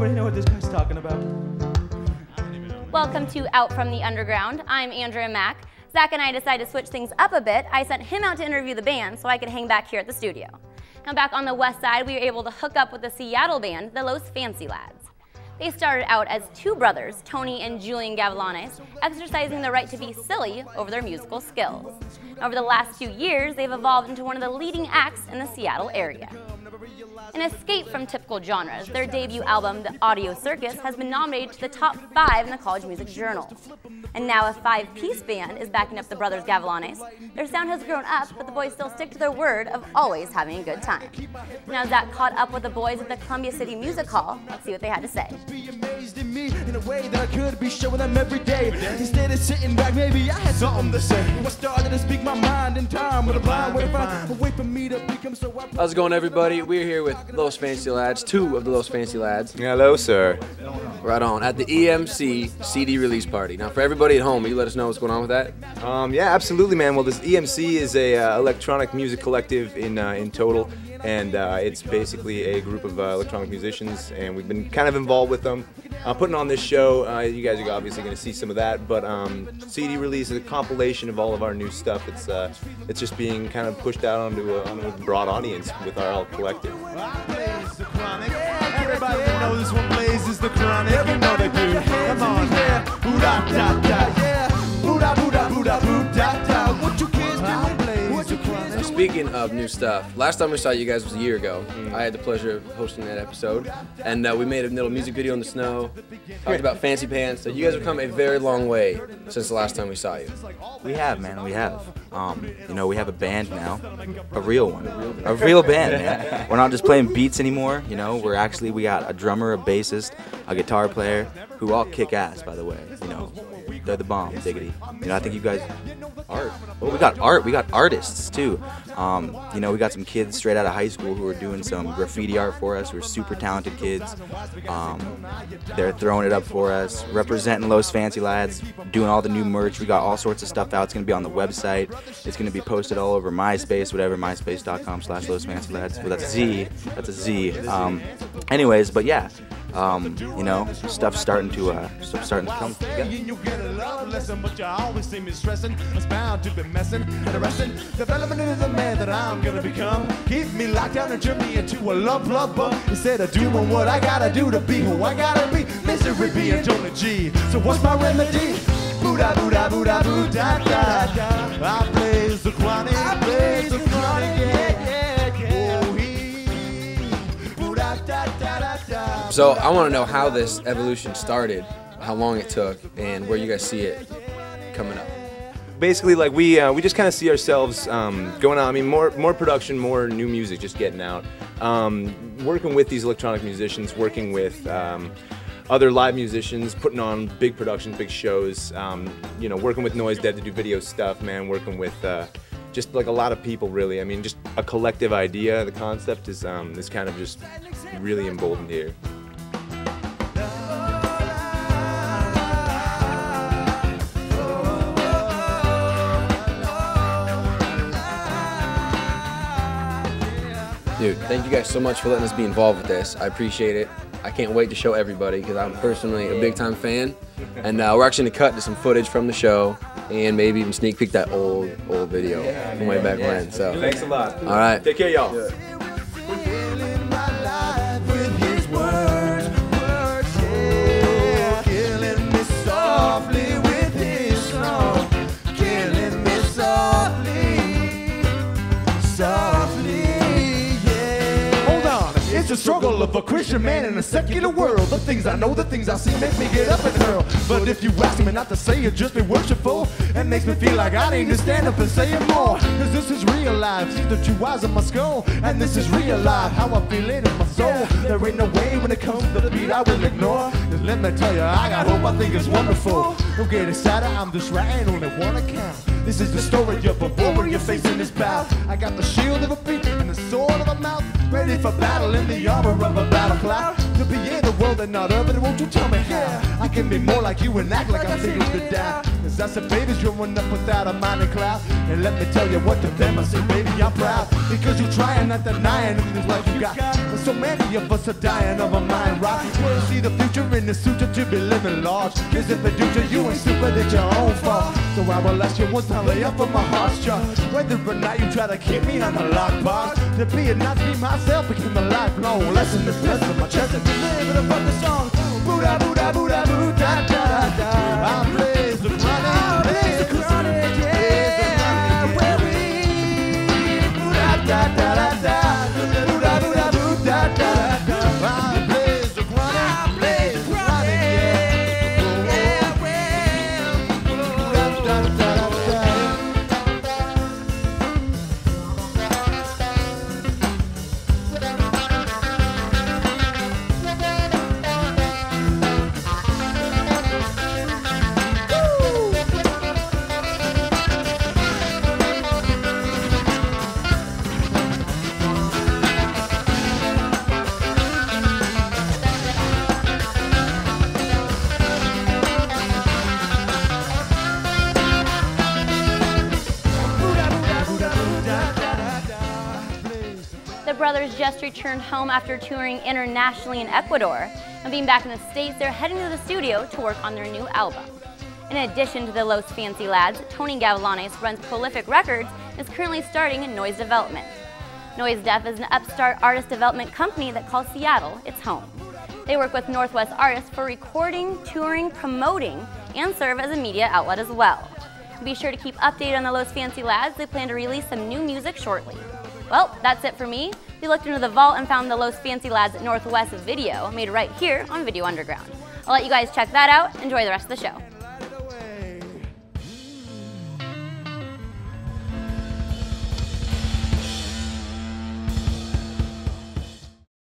Anybody know what this guy's talking about? Welcome to Out from the Underground. I'm Andrea Mack. Zach and I decided to switch things up a bit. I sent him out to interview the band so I could hang back here at the studio. Now back on the west side, we were able to hook up with the Seattle band, the Los FancyLadz. They started out as two brothers, Tony and Julian Gavilanes, exercising the right to be silly over their musical skills. Over the last few years, they've evolved into one of the leading acts in the Seattle area. An escape from typical genres, their debut album, The Audio Circus, has been nominated to the top 5 in the College Music Journal. And now a 5-piece band is backing up the brothers Gavilanes. Their sound has grown up, but the boys still stick to their word of always having a good time. Now Zach caught up with the boys at the Columbia City Music Hall. Let's see what they had to say. In a way that I could be showing them every day. Instead of sitting back, maybe I had something to say. I started to speak my mind in time with a blind way to wait for me to become so. How's it going, everybody? We're here with Los FancyLadz, 2 of the Los FancyLadz. Hello, sir. Right on, at the EMC CD release party. Now, for everybody at home, will you let us know what's going on with that? Yeah, absolutely, man. Well, this EMC is a electronic music collective in total, and it's basically a group of electronic musicians, and we've been kind of involved with them. Putting on this show, you guys are obviously going to see some of that, but CD release is a compilation of all of our new stuff. It's just being kind of pushed out onto a broad audience with our collective. Everybody knows this one blazes the chronic. You know they do. Come on, yeah. Boo-da-da-da, yeah. Boo-da-boo-da-boo-da-boo-da-da. What you kids do? What you kids do? Speaking of new stuff, last time we saw you guys was a year ago. I had the pleasure of hosting that episode, and we made a little music video in the snow, talked about fancy pants. So you guys have come a very long way since the last time we saw you. We have, man, we have. You know, we have a band now, a real one, a real band, man. We're not just playing beats anymore, you know, we got a drummer, a bassist, a guitar player, who all kick ass, by the way, you know. They're the bomb, diggity. You know, I think you guys, art. Well, we got artists too. You know, we got some kids straight out of high school who are doing some graffiti art for us. We're super talented kids. They're throwing it up for us, representing Los FancyLadz, doing all the new merch. We got all sorts of stuff out. It's gonna be on the website. It's gonna be posted all over MySpace, whatever, myspace.com/LosFancyLadz. Well, that's a Z. Anyways, but yeah. You know, stuff's starting to come together. You get a love lesson, but you always seem to stressing. It's bound to be messing and arresting. Development into the man that I'm gonna become. Keep me locked down and turn me into a love bug. Instead of doing what I gotta do to be who I gotta be. Misery being Jonah G. So what's my remedy? Boo-da, boo-da, boo-da, boo-da, da, da. I blaze the chronic. I blaze the chronic, yeah, yeah. Oh, boo-da, da, da, da, da. So I want to know how this evolution started, how long it took, and where you guys see it coming up. Basically, like we just kind of see ourselves going out. I mean, more production, more new music, just getting out. Working with these electronic musicians, working with other live musicians, putting on big productions, big shows. You know, working with Noise Dead to do video stuff, man. Working with just like a lot of people, really. I mean, just a collective idea. The concept is kind of just really emboldened here. Dude, thank you guys so much for letting us be involved with this. I appreciate it. I can't wait to show everybody because I'm personally a big-time fan. And we're actually going to cut to some footage from the show and maybe even sneak peek that old video from way back when. So Thanks a lot. All right. Take care, y'all. Yeah. It's a struggle of a Christian man in a secular world. The things I know, the things I see make me get up and hurl. But if you ask me not to say it, just be worshipful. It makes me feel like I need to stand up and say it more. Cause this is real life, see the two eyes of my skull. And this is real life, how I feel it in my soul. There ain't no way when it comes to the beat I will ignore. Cause let me tell you, I got hope, I think it's wonderful. Don't get excited, I'm just writing only one account. This is the story of a warrior facing his bout. I got the shield of a beat and the sword of a mouth, ready for battle in the armor of a battle cloud. To be in the world and not of it, won't you tell me how I can be more like you and act like I'm single to die? Cause I said, baby's growing up without a mind and cloud. And let me tell you what to them, I said, baby, I'm proud. Because you're trying, not denying anything like you got. But so many of us are dying of a mind rot. You see the future in the future to be living large. Cause if it do to you ain't stupid, it's your own fault. So I will ask you one time, lay up on my heart's chart. Whether or not you try to keep me on the lockbox. To be and not be myself became a lifelong lesson. This lesson my chest and living above the song. Boo-da, boo-da, boo-da, boo-da, da, da, da. I blaze the chronic, blaze the chronic, yeah. Where we, boo-da, da, da, da, da. Boo-da, boo-da, boo-da, da, da, da. I blaze the chronic, blaze the chronic, yeah. Boo-da, da, da, da, da. The brothers just returned home after touring internationally in Ecuador, and being back in the States, they're heading to the studio to work on their new album. In addition to the Los FancyLadz, Tony Gavilanes runs Prolific Records and is currently starting in noise development. Noise Def is an upstart artist development company that calls Seattle its home. They work with Northwest artists for recording, touring, promoting, and serve as a media outlet as well. Be sure to keep updated on the Los FancyLadz. They plan to release some new music shortly. Well, that's it for me. We looked into the vault and found the Los FancyLadz Northwest video made right here on Video Underground. I'll let you guys check that out. Enjoy the rest of the show.